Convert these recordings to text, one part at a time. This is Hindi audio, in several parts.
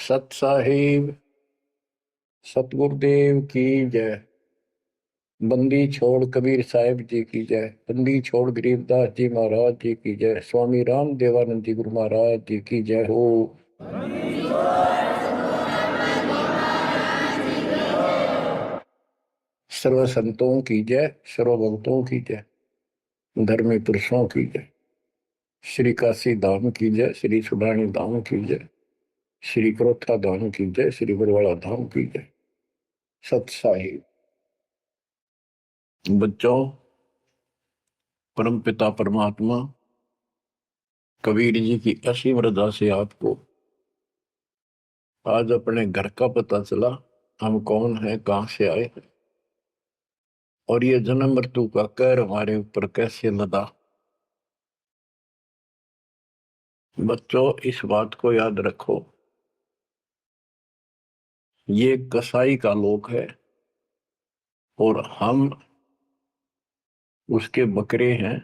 सत साहिब सतगुरुदेव की जय। बंदी छोड़ कबीर साहिब जी की जय। बंदी छोड़ गरीबदास जी महाराज जी की जय। स्वामी राम देवानंद जी गुरु महाराज जी की जय हो। सर्व संतों की जय, सर्व भक्तों की जय, धर्मी पुरुषों की जय। श्री काशी धाम की जय, श्री सुडानी धाम की जय, श्री क्रोथा धाम की जय, श्री बरवाड़ा धाम की जय। सत साहिब बच्चों, परम पिता परमात्मा कबीर जी की असीम रजा से आपको आज अपने घर का पता चला। हम कौन है, कहां से आए हैं और ये जन्म मृत्यु का कहर हमारे ऊपर कैसे लदा। बच्चों, इस बात को याद रखो, ये कसाई का लोक है और हम उसके बकरे हैं,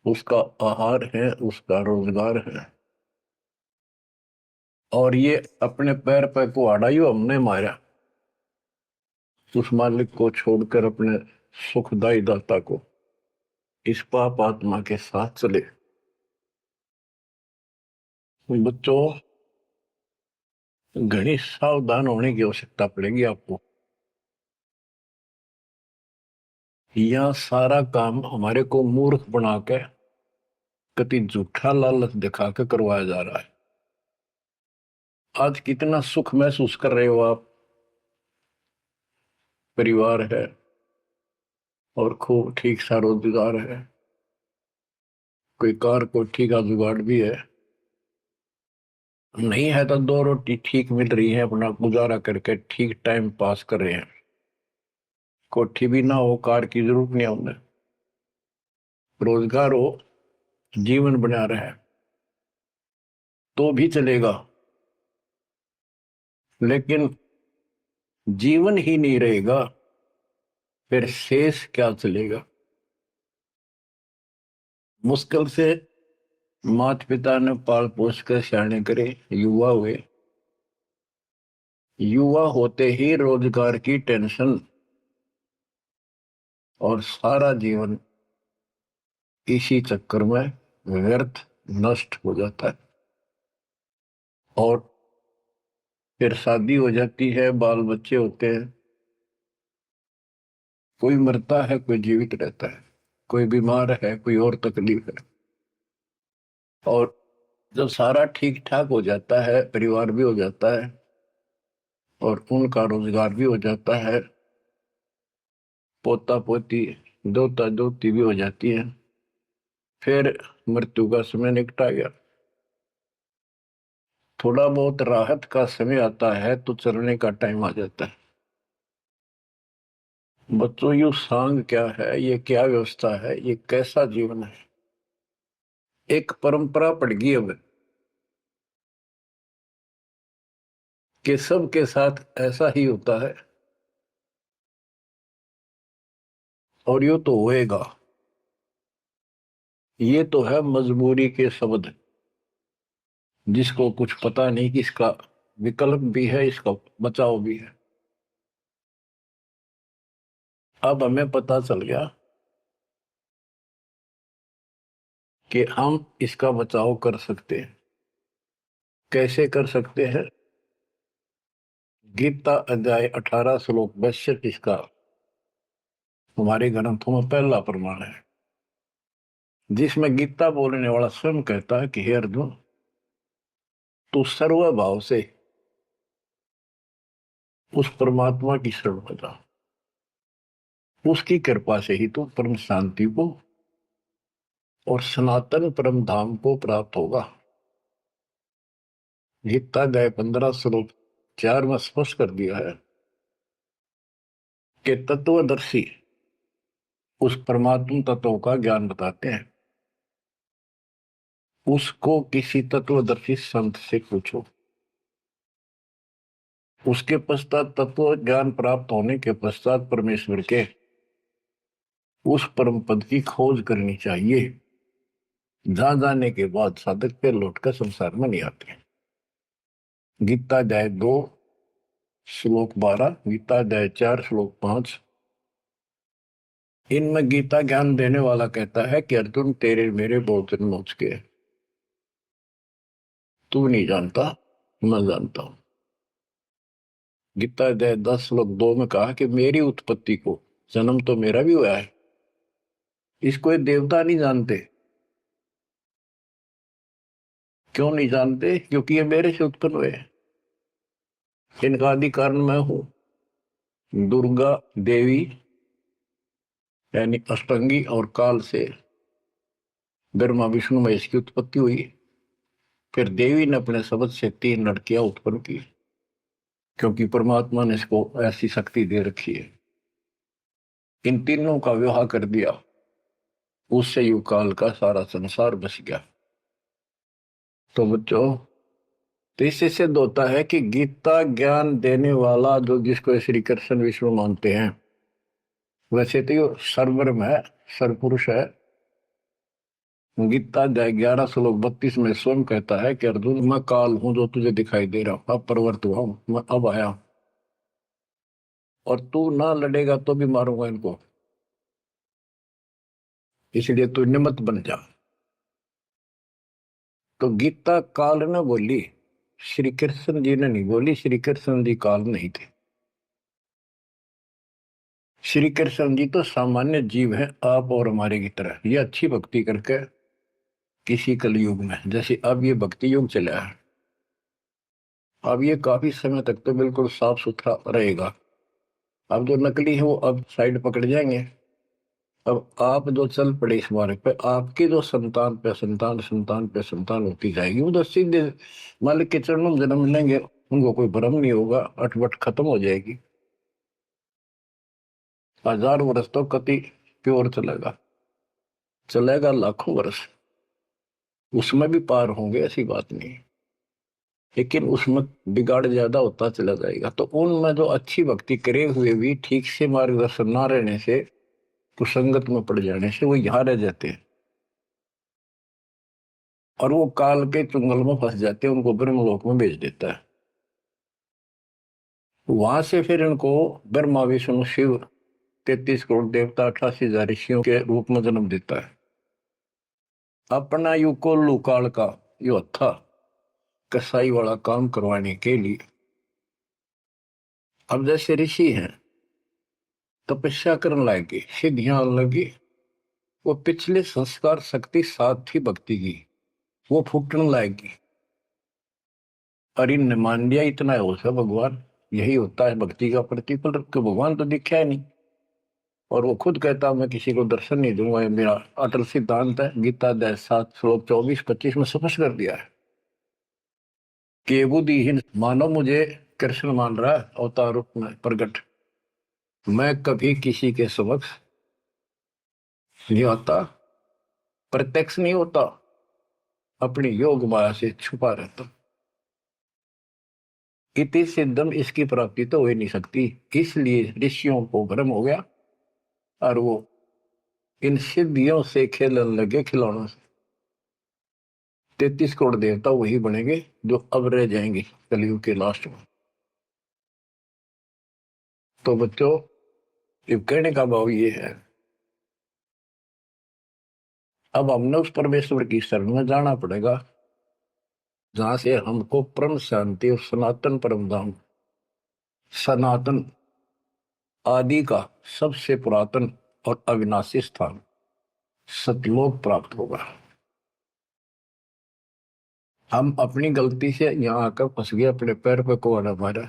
उसका आहार है, उसका रोजगार है। और ये अपने पैर पे कुहाड़ा ही हमने मारा, उस मालिक को छोड़कर अपने सुखदायी दाता को इस पाप आत्मा के साथ चले। बच्चों, घनी सावधान होने की आवश्यकता पड़ेगी आपको। यह सारा काम हमारे को मूर्ख बना के कति झूठा लालच दिखा के करवाया जा रहा है। आज कितना सुख महसूस कर रहे हो आप, परिवार है और खूब ठीक सा रोजगार है, कोई कार को ठीक का जुगाड़ भी है, नहीं है तो दो रोटी ठीक मिल रही है, अपना गुजारा करके ठीक टाइम पास कर रहे हैं। कोठी भी ना हो, कार की जरूरत नहीं है उन्हें, रोजगार हो, जीवन बना रहे तो भी चलेगा। लेकिन जीवन ही नहीं रहेगा फिर शेष क्या चलेगा। मुश्किल से माता पिता ने पाल पोस कर सियाने करे, युवा हुए, युवा होते ही रोजगार की टेंशन और सारा जीवन इसी चक्कर में व्यर्थ नष्ट हो जाता है। और फिर शादी हो जाती है, बाल बच्चे होते हैं, कोई मरता है, कोई जीवित रहता है, कोई बीमार है, कोई और तकलीफ है। और जब सारा ठीक ठाक हो जाता है, परिवार भी हो जाता है और उनका रोजगार भी हो जाता है, पोता पोती दोता दोती भी हो जाती है, फिर मृत्यु का समय निकटा गया। थोड़ा बहुत राहत का समय आता है तो चलने का टाइम आ जाता है। बच्चों, यू सांग क्या है, ये क्या व्यवस्था है, ये कैसा जीवन है। एक परंपरा पड़ गई अब कि सबके साथ ऐसा ही होता है और यो तो होएगा। ये तो है मजबूरी के शब्द, जिसको कुछ पता नहीं कि इसका विकल्प भी है, इसका बचाव भी है। अब हमें पता चल गया कि हम इसका बचाव कर सकते हैं। कैसे कर सकते हैं? गीता अध्याय 18 श्लोक 62 इसका हमारे ग्रंथों में पहला प्रमाण है, जिसमें गीता बोलने वाला स्वयं कहता है कि हे अर्जुन, तू सर्व भाव से उस परमात्मा की शरण में जा, उसकी कृपा से ही तू परम शांति को और सनातन परम धाम को प्राप्त होगा। गीता अध्याय 15 श्लोक 4 में स्पष्ट कर दिया है कि तत्वदर्शी उस परमात्मा तत्व का ज्ञान बताते हैं। उसको किसी तत्वदर्शी संत से पूछो। उसके पश्चात तत्व ज्ञान प्राप्त होने के पश्चात परमेश्वर के उस परम पद की खोज करनी चाहिए, जहां जाने के बाद साधक पे लौटकर संसार में नहीं आते। गीता अध्याय 2 श्लोक 12, गीता अध्याय 4 श्लोक 5। इनमें गीता ज्ञान देने वाला कहता है कि अर्जुन तेरे मेरे बहुत दिन हो चुके हैं, तू नहीं जानता, मैं जानता हूं। गीता अध्याय 10 श्लोक 2 में कहा कि मेरी उत्पत्ति को, जन्म तो मेरा भी हुआ है, इसको ये देवता नहीं जानते। क्यों नहीं जानते? क्योंकि ये मेरे से उत्पन्न हुए हैं, इनका आदि कारण मैं हूं। दुर्गा देवी यानी अष्टंगी और काल से ब्रह्मा विष्णु महेश की उत्पत्ति हुई। फिर देवी ने अपने शब्द से 3 लड़कियां उत्पन्न की, क्योंकि परमात्मा ने इसको ऐसी शक्ति दे रखी है। इन तीनों का विवाह कर दिया, उससे युग काल का सारा संसार बस गया। तो बच्चों, तो इससे सिद्ध होता है कि गीता ज्ञान देने वाला जो, जिसको श्री कृष्ण विष्णु मानते हैं, वैसे तो ये सर्वब्रह्म है, सर्वपुरुष है। गीता अध्याय 11 श्लोक 32 में स्वयं कहता है कि अर्जुन मैं काल हूं जो तुझे दिखाई दे रहा हूं, अब प्रवर्त हुआ हूं, मैं अब आया, और तू ना लड़ेगा तो भी मारूंगा इनको, इसलिए तू निमित्त बन जा। तो गीता काल ने बोली, श्री कृष्ण जी ने नहीं बोली। श्री कृष्ण जी काल नहीं थे। श्री कृष्ण जी तो सामान्य जीव हैं, आप और हमारे की तरह। ये अच्छी भक्ति करके किसी कलयुग में, जैसे अब ये भक्ति युग चला है, अब ये काफी समय तक तो बिल्कुल साफ सुथरा रहेगा। अब जो नकली है वो अब साइड पकड़ जाएंगे। अब आप जो चल पड़े इस मार्ग पे, आपकी जो संतान पे संतान संतान पे संतान होती जाएगी, वो तो सीधे मालिक के चरणों में जन्म लेंगे, उनको कोई भ्रम नहीं होगा, अटपट खत्म हो जाएगी। 1000 वर्ष तो कति प्योर चलेगा, चलेगा लाखों वर्ष, उसमें भी पार होंगे, ऐसी बात नहीं। लेकिन उसमें बिगाड़ ज्यादा होता चला जाएगा। तो उनमें जो अच्छी भक्ति करे हुए भी ठीक से मार्गदर्शन ना रहने से, कुसंगत में पड़ जाने से वो यहाँ रह जाते हैं, और वो काल के चुंगल में फंस जाते हैं, उनको ब्रह्मलोक में भेज देता है। वहां से फिर इनको ब्रह्मा विष्णु शिव 33 करोड़ देवता 88,000 ऋषियों के रूप में जन्म देता है। अपना युग को लुकाल का यो था कसाई वाला काम करवाने के लिए। अब जैसे ऋषि हैं, तपस्या करने लगे, सिद्धियां लगी, वो पिछले संस्कार शक्ति साथ थी भक्ति की, वो फूटने लगेगी। और इनने मान लिया इतना है हो सब भगवान, यही होता है भक्ति का प्रतिफल, तो भगवान तो दिखा है नहीं। और वो खुद कहता मैं किसी को दर्शन नहीं दूंगा, ये मेरा अटल सिद्धांत है। गीता अध्याय 7 श्लोक 24-25 में स्पष्ट कर दिया है कि बुद्धिहीन मानव मुझे कृष्ण मान रहा है अवतार रूप में प्रकट, मैं कभी किसी के समक्ष नहीं आता, प्रत्यक्ष नहीं होता, अपनी योग माया से छुपा रहता। इति सिद्धम, इसकी प्राप्ति तो हो ही नहीं सकती, इसलिए ऋषियों को भ्रम हो गया और वो इन सिद्धियों से खेलने लगे, खिलौनों से। 33 करोड़ देवता वही बनेंगे जो अब रह जाएंगे कलयुग के लास्ट में। तो बच्चों, ये कहने का भाव ये है, अब हमने उस परमेश्वर की शरण में जाना पड़ेगा जहां से हमको परम शांति और सनातन परम धाम, सनातन आदि का सबसे पुरातन और अविनाशी स्थान सतलोक प्राप्त होगा। हम अपनी गलती से यहाँ आकर फंस गए, अपने पैर पे कुआना मारा।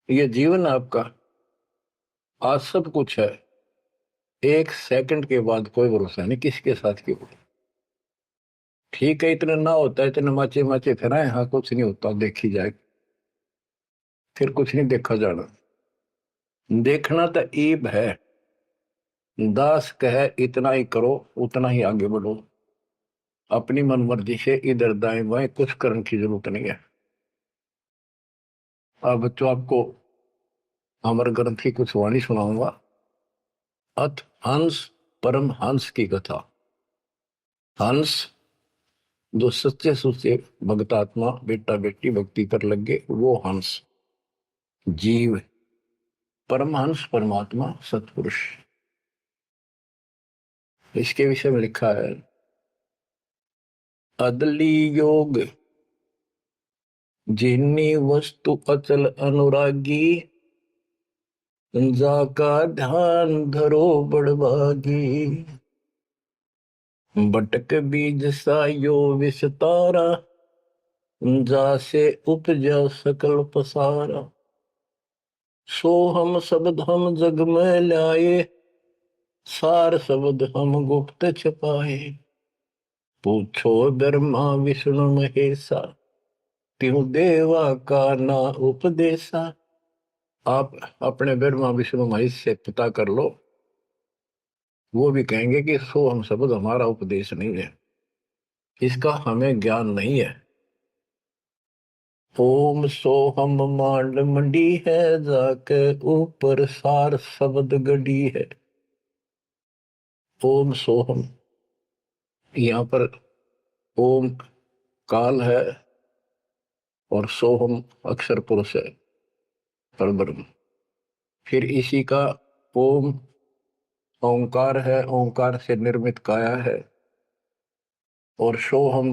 ये जीवन आपका, आज सब कुछ है, एक सेकंड के बाद कोई भरोसा नहीं किसके साथ क्यों। ठीक है, इतना ना होता है, इतने माचे माचे फिराए, हाँ कुछ नहीं होता, देखी जाए, फिर कुछ नहीं देखा जाना। देखना तो ईब है, दास कहे इतना ही करो, उतना ही आगे बढ़ो, अपनी मनमर्जी से इधर दाएं बाएं कुछ करने की जरूरत नहीं है। अब बच्चों, आपको अमर ग्रंथ की कुछ वाणी सुनाऊंगा। अथ हंस परम हंस की कथा। हंस जो सच्चे सुच्चे भक्तात्मा बेटा बेटी भक्ति कर लगे वो हंस जीव परमहंस परमात्मा सतपुरुष। इसके विषय में लिखा है अदली योग जिन्नी वस्तु अचल अनुरागी जाका ध्यान धरो बड़भागी। बटक बीज सायो विस्तारा जासे उपजा सकल पसारा। सो हम शब्द हम जग में लाए सार शब्द हम गुप्त छपाए। पूछो ब्रह्मा विष्णु महेशा त्यों देवा का ना उपदेशा। आप अपने ब्रह्मा विष्णु महेश से पता कर लो, वो भी कहेंगे कि सो हम शब्द हमारा उपदेश नहीं है, इसका हमें ज्ञान नहीं है। ओम सोहम मांड मंडी है जाके ऊपर सार शब्द गड़ी है। ओम सोहम, यहाँ पर ओम काल है और सोहम अक्षर पुरुष है परब्रह्म। फिर इसी का ओम ओंकार है, ओंकार से निर्मित काया है। और सोहम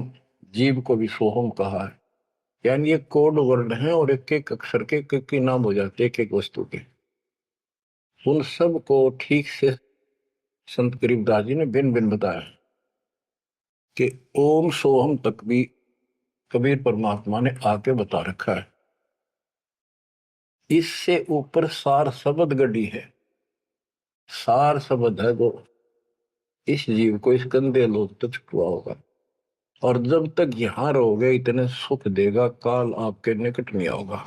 जीव को भी सोहम कहा है, यानी ये कोड वर्ण है और एक एक अक्षर के एक नाम हो जाते एक एक वस्तु के। उन सब को ठीक से संत गरीबदास जी ने भिन्न भिन्न बताया कि ओम सोहम तक भी कबीर परमात्मा ने आके बता रखा है। इससे ऊपर सार शब्द गढ़ी है। सार शब्द है वो इस जीव को इस गंदे लोग तक छुआ होगा, और जब तक यहां रहोगे इतने सुख देगा काल आपके निकट नहीं आओगा।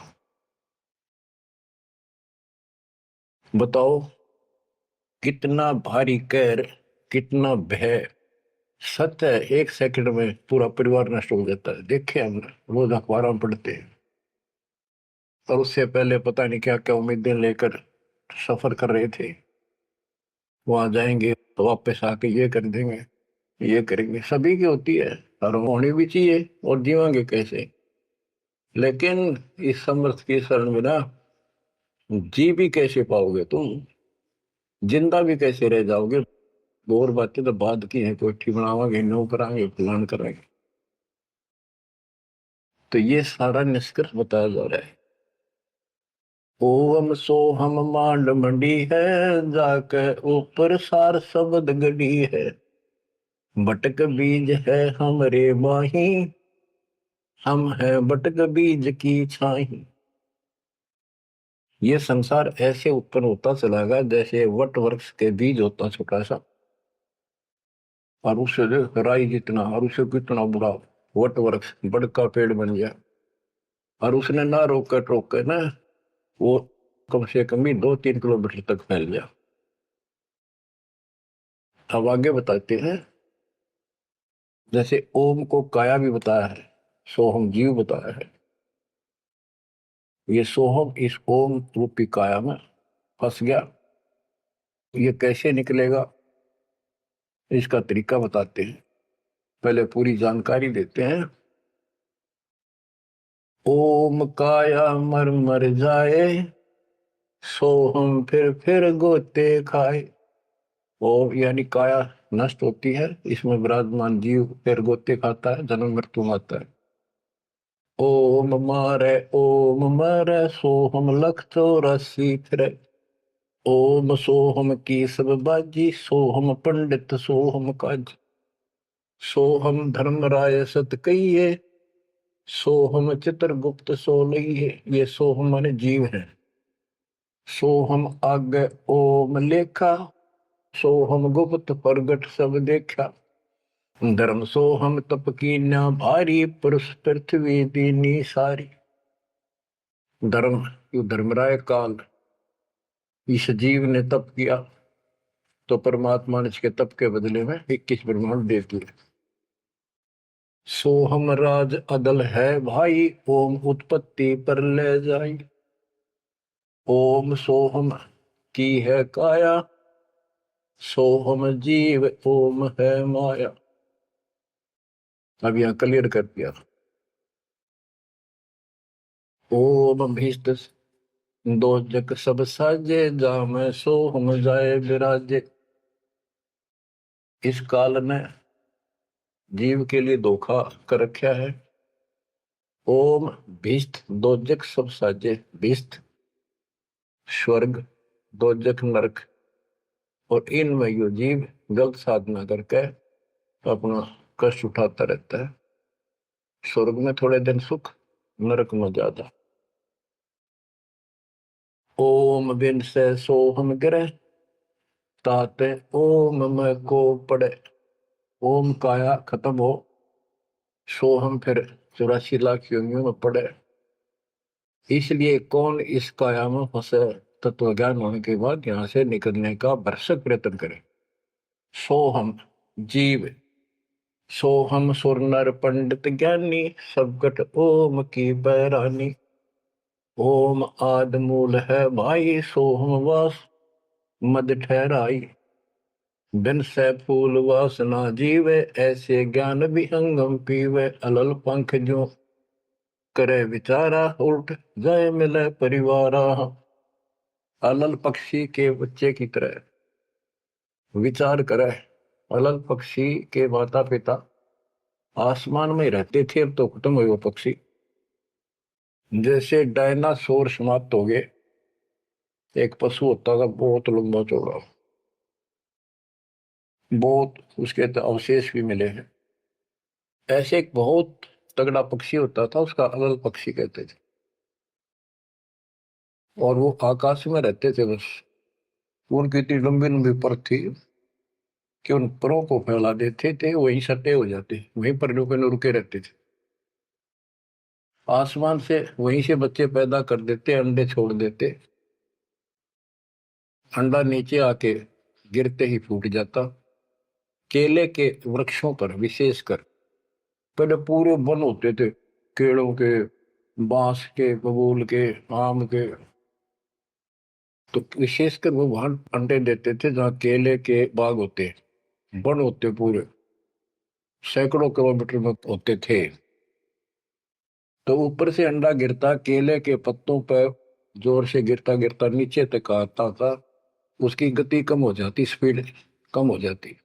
बताओ कितना भारी कहर, कितना भय। सत्य है, एक सेकंड में पूरा परिवार नष्ट हो जाता है। देखे हम रोज अखबारों में पढ़ते हैं, और उससे पहले पता नहीं क्या क्या उम्मीदें लेकर सफर कर रहे थे। वहां जाएंगे तो वापस आके ये कर देंगे, ये करेंगे। सभी की होती है और होनी भी चाहिए, और जीवांगे कैसे। लेकिन इस समर्थ की शरण में ना जी भी कैसे पाओगे तुम, जिंदा भी कैसे रह जाओगे। और बातें तो बाद की है, कोठी बनावांगे नो करांगे प्लान कराएंगे। तो ये सारा निष्कर्ष बताया जा रहा है। ओम सोहम मांड मंडी है जाके ऊपर सार शब्द गढ़ी है। बटक बीज है हमरे माही हम है बटक बीज की छाही। ये संसार ऐसे उत्पन्न होता चला गया जैसे वट वृक्ष के बीज होता छोटा सा, और उससे राई जितना, और उससे कितना बड़ा वट वृक्ष बड़का पेड़ बन गया। और उसने ना रोक टोक ना वो कम से कम भी 2-3 किलोमीटर तक फैल गया। अब आगे बताते हैं, जैसे ओम को काया भी बताया है, सोहम जीव बताया है। ये सोहम इस ओम रूपी काया में फंस गया। ये कैसे निकलेगा इसका तरीका बताते हैं, पहले पूरी जानकारी देते हैं। ओम काया मर मर जाए सोहम फिर गोते खाए। ओम यानी काया नष्ट होती है, इसमें विराजमान जीव फिर गोते खाता है, जन्म मृत्यु आता है। ओम मारे सोहम लख 84 फिरे। ओम सोहम की सब बाजी सोहम पंडित सोहम काज। सोहम धर्म राय सत कहिए सोहम चित्रगुप्त सो लइए। ये सोहम माने जीव है। सोहम आगे ओम लेखा सोहम गुप्त प्रगट सब देखा। धर्म सोहम तप की न भारी पुरुष पृथ्वी दीनी सारी। धर्म यू धर्मराय काल इस जीव ने तप किया तो परमात्मा ने इसके तप के बदले में 21 ब्रह्मांड दे दिए। सोहम राज अदल है भाई ओम उत्पत्ति पर ले जाई। ओम सोहम की है काया सोहम जीव ओम है माया। अब यहाँ क्लियर कर दिया। ओम भीष्ट दो जग सब साजे, जाम सो हम जाए विराजे। इस काल ने जीव के लिए धोखा कर रखा है। ओम भीष्ट दो जग सब साजे, भीष्ट स्वर्ग, दो जग नरक, और इनमें यो जीव गलत साधना करके अपना कष्ट उठाता रहता है। स्वर्ग में थोड़े दिन सुख, नरक में ज्यादा। ओम बिन से सोहम गिरे, ताते ओम में को पड़े। ओम काया खत्म हो, सोहम फिर 84 लाख योनियों में पड़े। इसलिए कौन इस काया में फंसे, तत्व ज्ञान होने के बाद यहां से निकलने का भरसक प्रयत्न करे। सोहम जीव, सोहम सुर नर पंडित ज्ञानी, सबकट ओम की बैरानी। ओम आद मूल है भाई, सोहम वास मद ठहराई। बिन से फूल वासना जीवे, ऐसे ज्ञान विहंगम पीवे। अलल पंख जो करे विचारा, उल्ट जाए मिले परिवारा। अलल पक्षी के बच्चे की तरह विचार करे। अलल पक्षी के माता पिता आसमान में रहते थे, अब तो खत्म हुए वो पक्षी। जैसे डायनासोर समाप्त हो गए। एक पशु होता था बहुत लंबा चौड़ा, बहुत उसके तो अवशेष भी मिले हैं। ऐसे एक बहुत तगड़ा पक्षी होता था, उसका अलल पक्षी कहते थे। और वो आकाश में रहते थे बस। उनकी इतनी लंबी लंबी पर थी कि उन परों को फैला देते थे, वहीं सटे हो जाते, वहीं पर रुके रहते थे। आसमान से वहीं से बच्चे पैदा कर देते, अंडे छोड़ देते। अंडा नीचे आके गिरते ही फूट जाता। केले के वृक्षों पर विशेषकर पहले पूरे वन होते थे, केलों के, बांस के, बबूल के, आम के। तो विशेषकर वो वहां अंडे देते थे जहाँ केले के बाग होते, वन होते पूरे, सैकड़ों किलोमीटर में होते थे। तो ऊपर से अंडा गिरता, केले के पत्तों पर जोर से गिरता गिरता नीचे तक आता था। उसकी गति कम हो जाती, स्पीड कम हो जाती,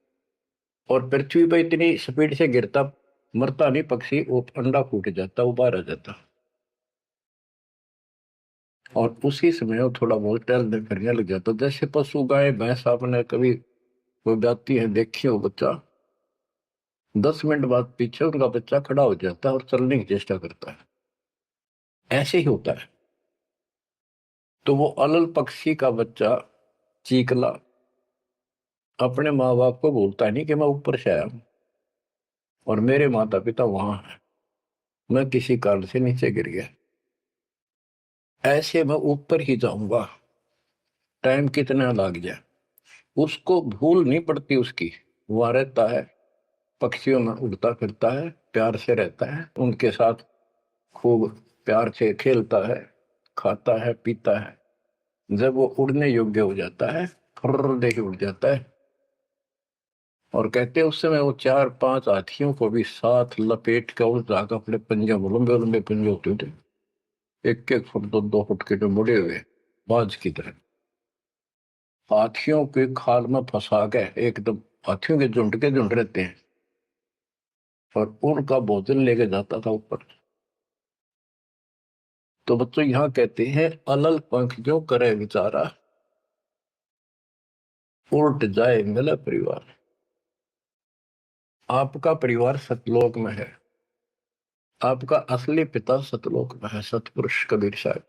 और पृथ्वी पर इतनी स्पीड से गिरता, मरता नहीं पक्षी, वो अंडा फूट जाता, वो बाहर आ जाता। और उसी समय वो थोड़ा बहुत टहलने फिरने लग जाता। जैसे पशु गाय भैंस आपने कभी वो जाती है देखी हो, बच्चा 10 मिनट बाद पीछे उनका बच्चा खड़ा हो जाता है और चलने की चेष्टा करता है। ऐसे ही होता है। तो वो अलल पक्षी का बच्चा चीकला अपने माँ बाप को बोलता नहीं कि मैं ऊपर से आया हूं और मेरे माता पिता वहां हैं, मैं किसी कारण से नीचे गिर गया, ऐसे मैं ऊपर ही जाऊंगा, टाइम कितना लग जाए। उसको भूल नहीं पड़ती उसकी। वहां रहता है, पक्षियों में उड़ता फिरता है, प्यार से रहता है उनके साथ, खूब प्यार से खेलता है, खाता है, पीता है। जब वो उड़ने योग्य हो जाता है, फर्र दे के उड़ जाता है। और कहते हैं उस समय वो 4-5 हाथियों को भी साथ लपेट कर उस जाकर अपने पंजे में, लंबे लंबे पंजे होते थे, 1-1 फुट 2-2 फुट के, जो मुड़े हुए बाज की तरह, हाथियों के खाल में फंसा के एकदम, हाथियों के झुंड रहते हैं, और उनका भोजन लेके जाता था ऊपर। तो बच्चों यहाँ कहते हैं अलल पंख जो करे विचारा, उल्ट जाए मिला परिवार। आपका परिवार सतलोक में है, आपका असली पिता सतलोक में है, सतपुरुष कबीर साहब।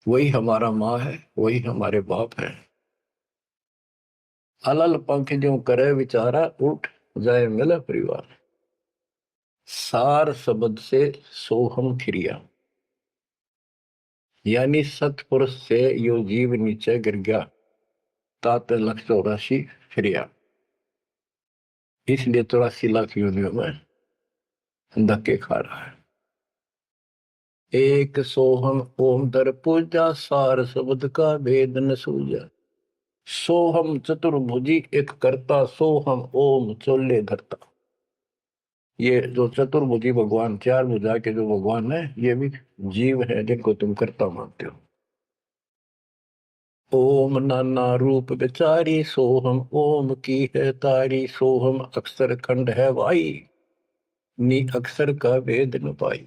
वही हमारा माँ है, वही हमारे बाप है। अलल पंख जो करे विचारा, उठ जाए मिला परिवार। सार शब्द से सोहम क्रिया, यानी सतपुरुष से यो जीव नीचे गिर गया, तात 184 क्रिया। इसलिए 84 लाख योनियों में धक्के खा रहा है। एक सोहम ओम दर पूजा, सार शब्द का भेद न सूझा। सोहम चतुर्भुजी एक करता, सोहम ओम चोले धरता। ये जो चतुर्भुजी भगवान, चार भुजा के जो भगवान है, ये भी जीव है जिनको तुम कर्ता मानते हो। ओम नाना रूप विचारी सोहम, ओम की है तारी सोहम, अक्षर खंड है वाई, नी अक्षर का वेद न पाई।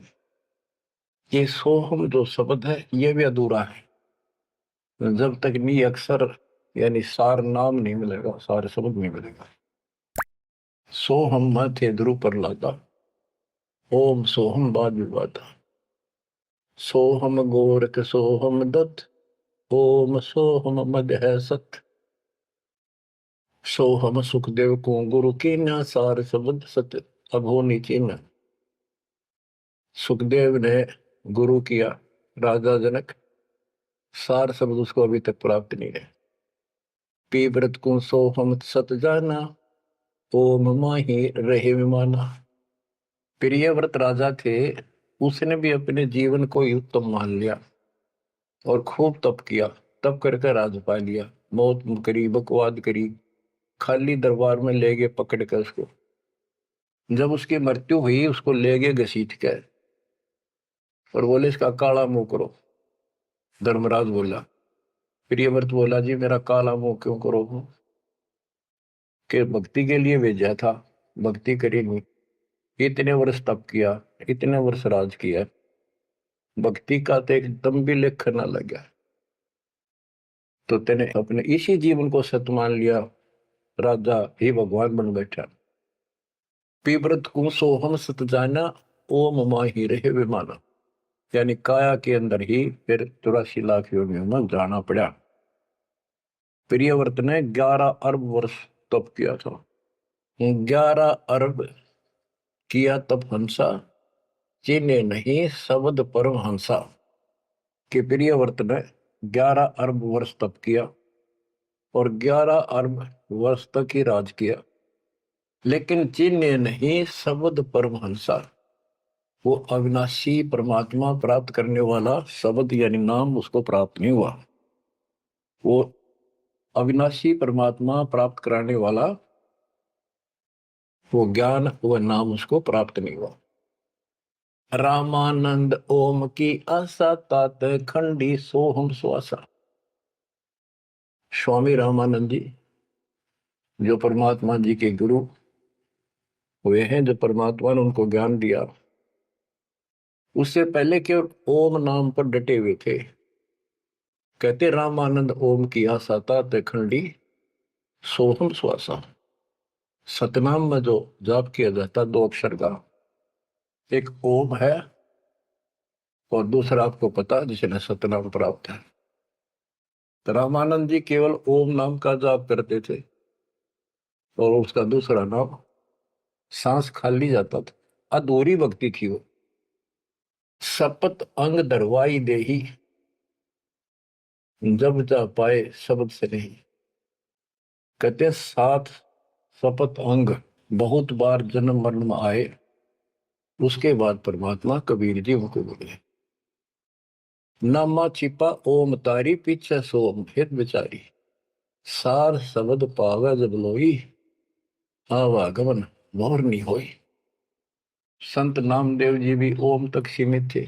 ये सोहम जो शब्द है ये भी अधूरा है, जब तक नी अक्षर यानी सार नाम नहीं मिलेगा, सार शब्द नहीं मिलेगा। सोहम माथे ध्रुव पर लादा, ओम सोहम बाद विवादा, सोहम गोरख सोहम दत्त, ओम सोहम मद है सत, सोहम सुखदेव को गुरु की न, सार शब्द सत अब हो नीचे न। सुखदेव ने गुरु किया राजा जनक, सार शब्द उसको अभी तक प्राप्त नहीं है। पी व्रत को सोहम सत जाना, ओम माही रहे विमाना। प्रियव्रत राजा थे, उसने भी अपने जीवन को ही उत्तम मान लिया और खूब तप किया, तप करके राज पा लिया। मौत करी, बकवाद करी, खाली दरबार में ले गए पकड़ कर उसको। जब उसकी मृत्यु हुई उसको ले गए घसीट कर और बोले इसका काला मुंह करो। धर्मराज बोला, प्रियव्रत बोला जी मेरा काला मुंह क्यों करो, कि भक्ति के लिए भेजा था, भक्ति करी नहीं, इतने वर्ष तप किया, इतने वर्ष राज किया, भक्ति का तो एक दम भी लेख न लगा, तो तेने अपने इसी जीवन को सत्य मान लिया, राजा ही भगवान बन बैठा। पीव्रत को सोहम सत जाना, ओम माही रहे विमाना। यानी काया के अंदर ही फिर 84 लाख योनियों में जाना पड़ा। प्रियव्रत ने 11 अरब वर्ष तप किया था। 11 अरब किया तप हंसा, चिन्हे नहीं शब्द परम हंसा। कि प्रियव्रत ने 11 अरब वर्ष तप किया और 11 अरब वर्ष तक ही राज किया, लेकिन चिन्हे नहीं शब्द परम हंसा। वो अविनाशी परमात्मा प्राप्त करने वाला शब्द यानी नाम उसको प्राप्त नहीं हुआ। वो अविनाशी परमात्मा प्राप्त कराने वाला वो ज्ञान, वो नाम उसको प्राप्त नहीं हुआ। रामानंद ओम की आशा, तात खंडी सोहम श्वासा। स्वामी रामानंद जी जो परमात्मा जी के गुरु हुए हैं, जो परमात्मा ने उनको ज्ञान दिया, उससे पहले के ओम नाम पर डटे हुए थे। कहते रामानंद ओम की आशा, तात खंडी सोहम श्वासा। सतनाम में जो जाप किया जाता 2 अक्षर का, एक ओम है और दूसरा आपको पता जिसने सतनाम प्राप्त है। तो रामानंद जी केवल ओम नाम का जाप करते थे और उसका दूसरा नाम, सांस खाली जाता था, अधूरी भक्ति थी वो। शपथ अंग दरवाई देही, जब जा पाए शब्द से नहीं। कहते 7 शपथ अंग बहुत बार जन्म मरण में आए, उसके बाद परमात्मा कबीर जी उनको बोले। नामा छिपा ओम तारी, पीछे सोम हित विचारी। सार शब्द पावे जब लोई, आवागमन मोर नहीं होई। संत नामदेव जी भी ओम तक सीमित थे।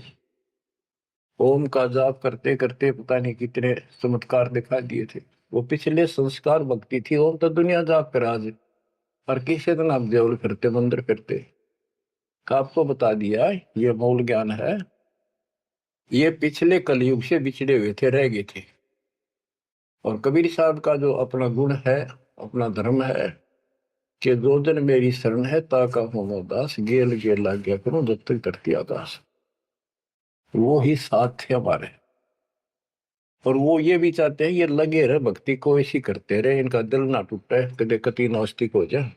ओम का जाप करते करते पता नहीं कितने चमत्कार दिखा दिए थे। वो पिछले संस्कार भक्ति थी। ओम तो दुनिया जाप कर आज, और किसी दिन आप देवल फिरते, मंदिर फिरते, आपको बता दिया ये मूल ज्ञान है। ये पिछले कलयुग से बिछड़े हुए थे, रह गए थे। और कबीर साहब का जो अपना गुण है, अपना धर्म है कि दो दिन मेरी शरण है, ताका हो दास, गेल गेल लाग गया करूं जब तक धरती आकाश। वो ही साथ थे हमारे। और वो ये भी चाहते हैं ये लगे रहे भक्ति को, ऐसी करते रहे, इनका दिल ना टूटे, कदे कति नास्तिक हो जाए।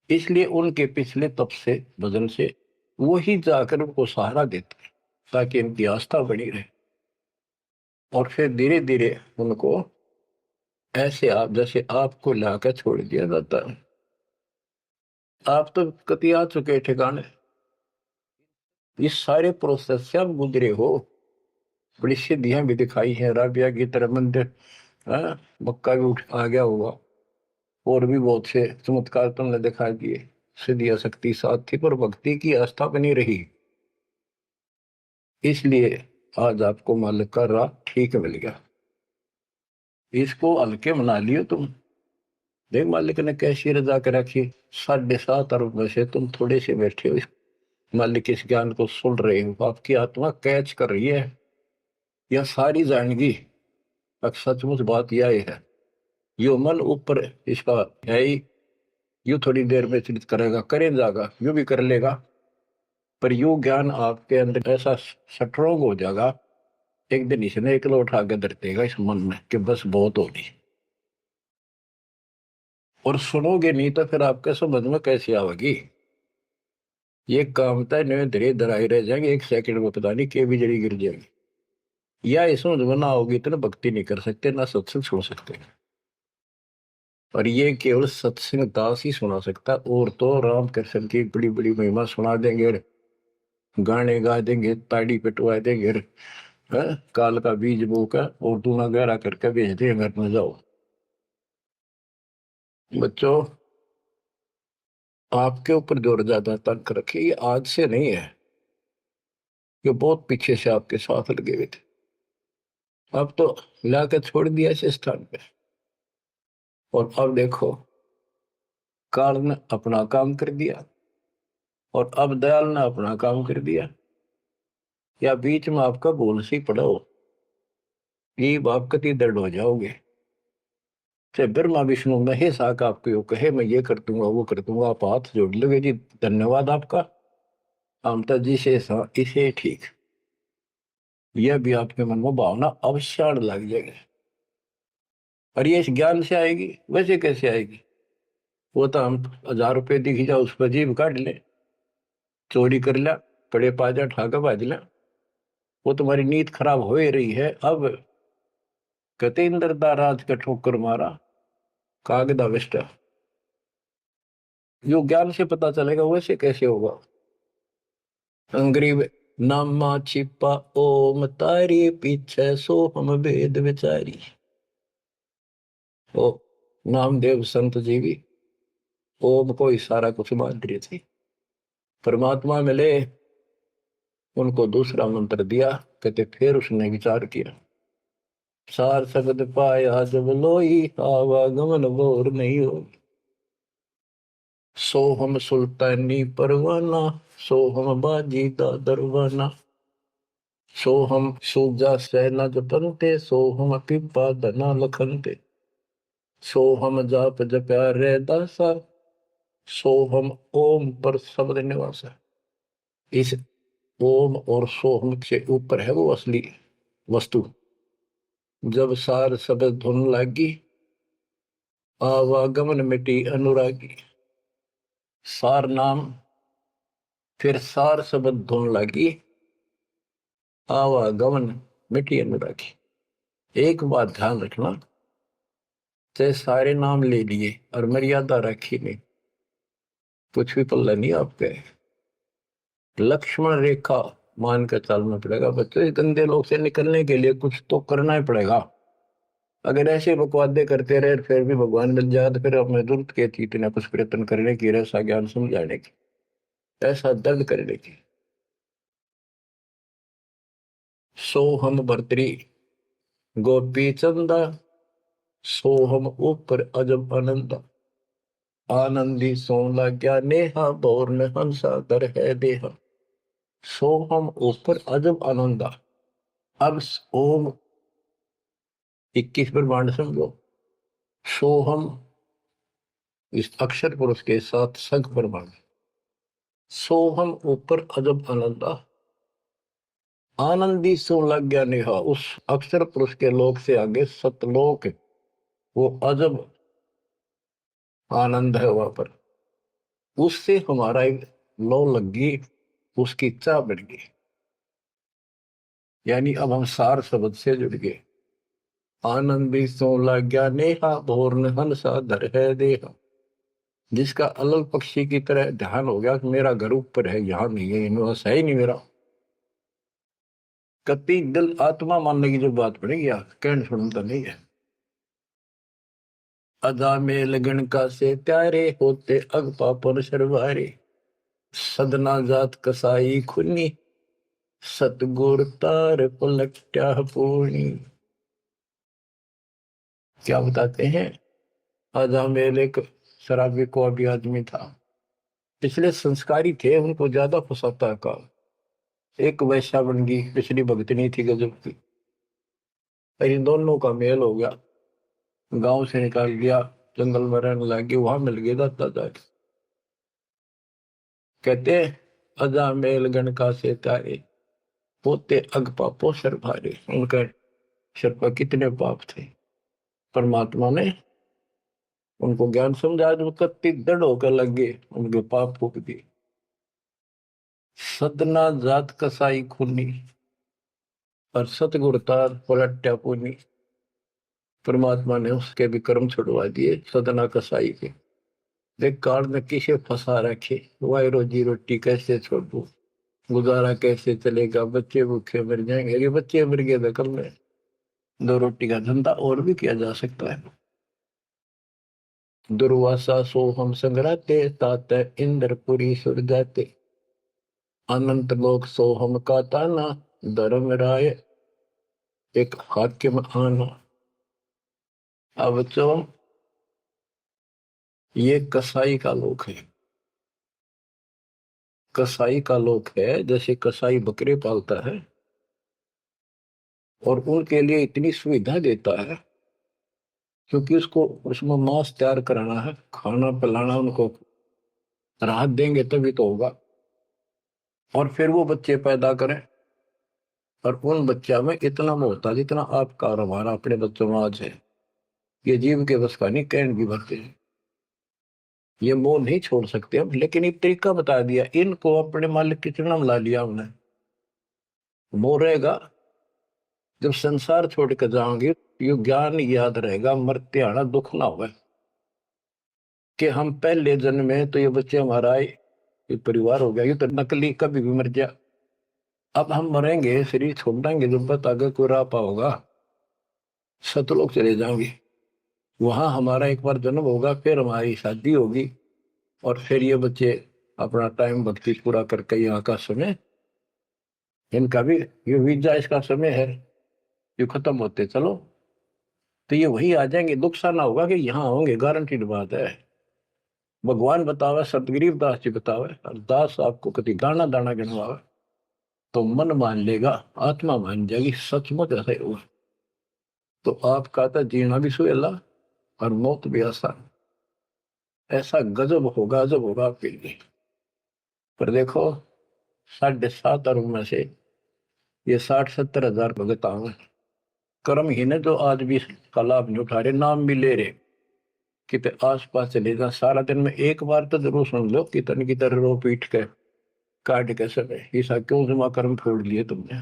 इसलिए उनके पिछले तप से, भजन से वो ही जाकर उनको सहारा देते हैं ताकि इनकी आस्था बनी रहे। और फिर धीरे धीरे उनको ऐसे आप जैसे आपको लाकर छोड़ दिया जाता है। आप तो कति आ चुके ठिकाने, इस सारे प्रोसेस से आप गुजरे हो। बड़ी सिद्धियां भी दिखाई हैं, राबिया की तरह मंदिर, मक्का भी उठ आ गया होगा, और भी बहुत से चमत्कार तुमने दिखा दिए। सिद्धि शक्ति साथ थी पर भक्ति की आस्था बनी रही, इसलिए आज आपको मालिक का राह ठीक मिल गया। इसको हल्के मना लियो तुम। देख मालिक ने कैसी रजा कर रखी, 7.5 अरब में से तुम थोड़े से बैठे हो, मालिक इस ज्ञान को सुन रहे हो, आपकी आत्मा कैच कर रही है, यह सारी जाएंगी। अब सचमुच बात यह है, यो मन ऊपर इसका है ही, यू थोड़ी देर में चिंतित करेगा, करे जाएगा, यू भी कर लेगा, पर यू ज्ञान आपके अंदर ऐसा स्ट्रोंग हो जाएगा, एक दिन इसने एक उठा के धर देगा इस मन में कि बस बहुत होगी। और सुनोगे नहीं तो फिर आपके समझ में कैसे आवेगी। ये काम था नहीं, धीरे धराई रह जाएंगे, 1 सेकंड में पता नहीं के भी जड़ी गिर जाएंगे। या इस समझ में ना होगी तो ना भक्ति नहीं कर सकते, ना सत्संग सुन सकते। और ये केवल सत्संग दास ही सुना सकता, और तो राम कृष्ण की बड़ी बड़ी महिमा सुना देंगे, गाने गा देंगे, ताड़ी पिटवा देंगे, काल का बीज बोकर और दूना गहरा करके भेज देंगे घर में, जाओ। बच्चों, आपके ऊपर जोर ज्यादा तंग रखे, ये आज से नहीं है, ये बहुत पीछे से आपके साथ लगे हुए थे, अब तो लाकर छोड़ दिया इस स्थान पे। और अब देखो, काल ने अपना काम कर दिया और अब दयाल ने अपना काम कर दिया, या बीच में आपका बोल सी पड़ा हो, ये आप कति दर्द हो जाओगे। चाहे ब्रह्मा विष्णु महेश आकर आपको कहे मैं ये कर दूंगा वो कर दूंगा, आप हाथ जोड़ लोगे जी धन्यवाद आपका, आमता जी से इसे ठीक, यह भी आपके मन में भावना अवश्य लग जाएगी। और ये इस ज्ञान से आएगी, वैसे कैसे आएगी? वो तो हम 1000 रुपये दिख जाओ उस पर जीभ काट ले, चोरी कर लिया, पड़े पाजा ठाका बाज लिया, वो तुम्हारी नीयत खराब हो ही रही है। अब कहते इंद्र राज का ठोकर मारा कागदा विष्टा, जो ज्ञान से पता चलेगा वैसे कैसे होगा। अंग्रेज नामा छिपा ओम तारी पीछे सो हम वेद विचारी। ओ नामदेव संत जी भी ओम को ही सारा कुछ मान रहे थे, परमात्मा मिले, उनको दूसरा मंत्र दिया, कहते फिर उसने विचार किया, सार शब्द पाया जब लोई आवागमन बोर नहीं हो, सो हम सुल्तानी परवाना, सो हम बाजी दा दरवाना, सो हम सूजा सेना जपनते, सो हम पिपा धना लखनते, सो हम जाप जप्या रे दासा, सो हम ओम पर शब्द निवासा। इस ओम और सोहम से ऊपर है वो असली वस्तु। जब सार शब्द धुन लागी, आवागमन मिटी अनुरागी, सार नाम फिर सार शब्द धुन लागी, आवागमन मिटी अनुरागी। एक बात ध्यान रखना, चाहे सारे नाम ले लिए और मर्यादा रखी नहीं, कुछ भी पल्ला नहीं आपके। लक्ष्मण रेखा मान कर चलना पड़ेगा बच्चों, इस गंदे लोग से निकलने के लिए कुछ तो करना ही पड़ेगा। अगर ऐसे बकवादे करते रहे फिर भी भगवान मिल जाए तो फिर हमें जरूरत क्या थी इतना कुछ प्रयत्न करने की, ऐसा ज्ञान समझाने की, ऐसा दर्द करने की। सो हम भर्तरी गोपी चंदा, सो हम ऊपर अजब आनंदा, आनंदी सोला क्या नेहा बोर में हंसा दर है देहा, सो हम ऊपर अजब आनंदा। अब ओम 21 ब्रह्मांड समझो, सो हम इस अक्षर पुरुष के साथ संख ब्रह्मांड, सो हम ऊपर अजब आनंदा, आनंदी सो लग गया नेहा, उस अक्षर पुरुष के लोक से आगे सतलोक, वो अजब आनंद है वहां पर, उससे हमारा एक लो लग गई, उसकी इच्छा बढ़ गई, यानी अब हम सार शब्द से जुड़ गए। आनंदी सो लग गया नेहा भोर हंसा धर है देहा, जिसका अलग पक्षी की तरह ध्यान हो गया कि मेरा घर ऊपर है, यहाँ नहीं है, इनमें है ही नहीं मेरा। कति दिल आत्मा मानने की जो बात पड़ेगी, कहने सुनता नहीं है। अदा में लगन का से त्यारे होते अग पापन सरवारे। सदना जात कसाई खुनी सतगुर तार पलट्या पूर्णी। क्या बताते हैं? अदा मेल एक शराबी को अभी आदमी था, पिछले संस्कारी थे, उनको ज्यादा फसाता का। एक वैश्या बन गई, पिछली भगतनी थी गजब की। पर इन दोनों का मेल हो गया, गांव से निकाल दिया, जंगल में रहने लगे, वहां मिल गए दाता जाके। कहते अजा मेल गण का से तारे होते अग पापो सर भारे। उनका सिर पर कितने पाप थे, परमात्मा ने उनको ज्ञान समझा, जो कत्ती दृढ़ होकर लगे, उनके पाप फूक दिए। सदना जात कसाई खूनी और सतगुरु तार पलट्या पुनी। परमात्मा ने उसके भी कर्म छुड़वा दिए, सदना कसाई के। देख काल में किसे फंसा रखे, वाई रोजी रोटी कैसे छोड़ू, गुजारा कैसे चलेगा, बच्चे भूखे मर जाएंगे। ये बच्चे मर गए तो कल में दो रोटी का धंधा और भी किया जा सकता है। दुर्वासा सो हम संग्राते तात इंद्रपुरी सुर जाते। अनंत लोक सो हम का ताना धर्म राय एक हाकिम आना। अब बच्चों, ये कसाई का लोक है। कसाई का लोक है, जैसे कसाई बकरे पालता है और उनके लिए इतनी सुविधा देता है, क्योंकि उसको उसमें मांस तैयार कराना है, खाना पिलाना, उनको राहत देंगे तभी तो होगा। और फिर वो बच्चे पैदा करें, और उन बच्चा में इतना मोहता जितना आपका और हमारा अपने बच्चों में आज है, ये जीव के बस का नहीं, कैन भी भरते हैं। ये मोह नहीं छोड़ सकते हम, लेकिन एक तरीका बता दिया, इनको अपने मालिक की चरणों में ला लिया हमने। मोह रहेगा, जब संसार छोड़ कर जाओगे, ये ज्ञान याद रहेगा, मरते आना दुख ना होगा, कि हम पहले जन्म में तो ये बच्चे हमारा आए, ये परिवार हो गया, ये तो नकली, कभी भी मर गया। अब हम मरेंगे, शरीर छोड़ देंगे, जब बत आगे कोई राह पाओगा, सतलोक चले जाएंगे। वहां हमारा एक बार जन्म होगा, फिर हमारी शादी होगी, और फिर ये बच्चे अपना टाइम भक्ति पूरा करके यहाँ का समय, इनका भी ये वीजा इसका समय है, ये खत्म होते चलो, तो ये वही आ जाएंगे। दुख सा ना होगा कि यहाँ होंगे, गारंटीड बात है। भगवान बतावे, सतगरीब दास जी बतावे, और दास आपको कभी दाना दाना गिनवावे, तो मन मान लेगा, आत्मा मान जाएगी, सचमुच ऐसा ही होगा। तो आपका तो जीना भी सुहेला और मौत भी आसान। ऐसा गजब होगा, जब होगा आपके लिए। पर देखो, 7.5 अरब में से ये 60-70 हजार भगत आवे, कर्म ही ने जो आज भी का लाभ नहीं उठा रहे, नाम भी ले रहे, कितने आस पास चले जा, सारा दिन में एक बार तो जरूर सुन लो, कितन की तरह रो पीट के काट के समय, ऐसा क्यों जमा कर्म छोड़ लिए तुमने।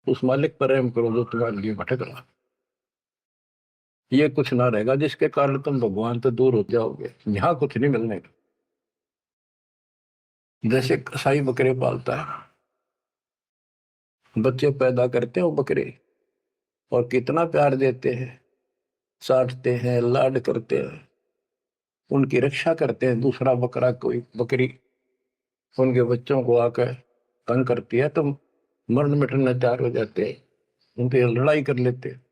उस मालिक पर रहम करो जो तुम्हारे लिए भटक रहा। ये कुछ ना रहेगा जिसके कारण तुम भगवान से दूर हो जाओगे, यहाँ कुछ नहीं मिलने का। जैसे कसाई बकरे पालता है, बच्चे पैदा करते हैं वो बकरे, और कितना प्यार देते हैं, चाटते हैं, लाड करते हैं, उनकी रक्षा करते हैं। दूसरा बकरा, कोई बकरी उनके बच्चों को आकर तंग करती है, तो मरण मिटने तैयार हो जाते हैं, उनसे लड़ाई कर लेते हैं।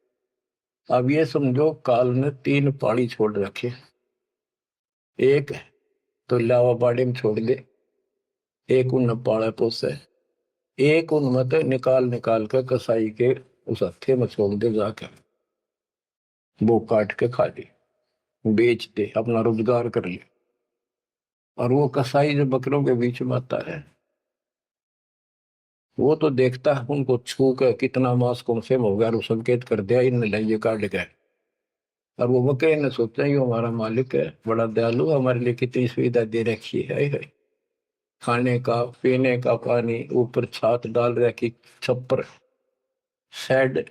अब ये समझो, काल ने 3 पाड़ी छोड़ रखे, एक तो लावा बाड़ी में छोड़ दे, एक उन पाले पोसे, एक उन मत निकाल निकाल कर कसाई के उस हत्थे में छोड़ दे, जाकर वो काट के खा ले, बेच दे, अपना रोजगार कर ले। और वो कसाई जो बकरों के बीच में आता है, वो तो देखता है उनको छू कर कितना मांस कम से हो गया, और वो संकेत कर दिया इन लाइए काट गए। और वो बकरे ने सोचा ये हमारा मालिक है, बड़ा दयालु, हमारे लिए कितनी सुविधा दे रखी है, खाने का पीने का पानी, ऊपर छात डाल रखी, छप्पर, शेड,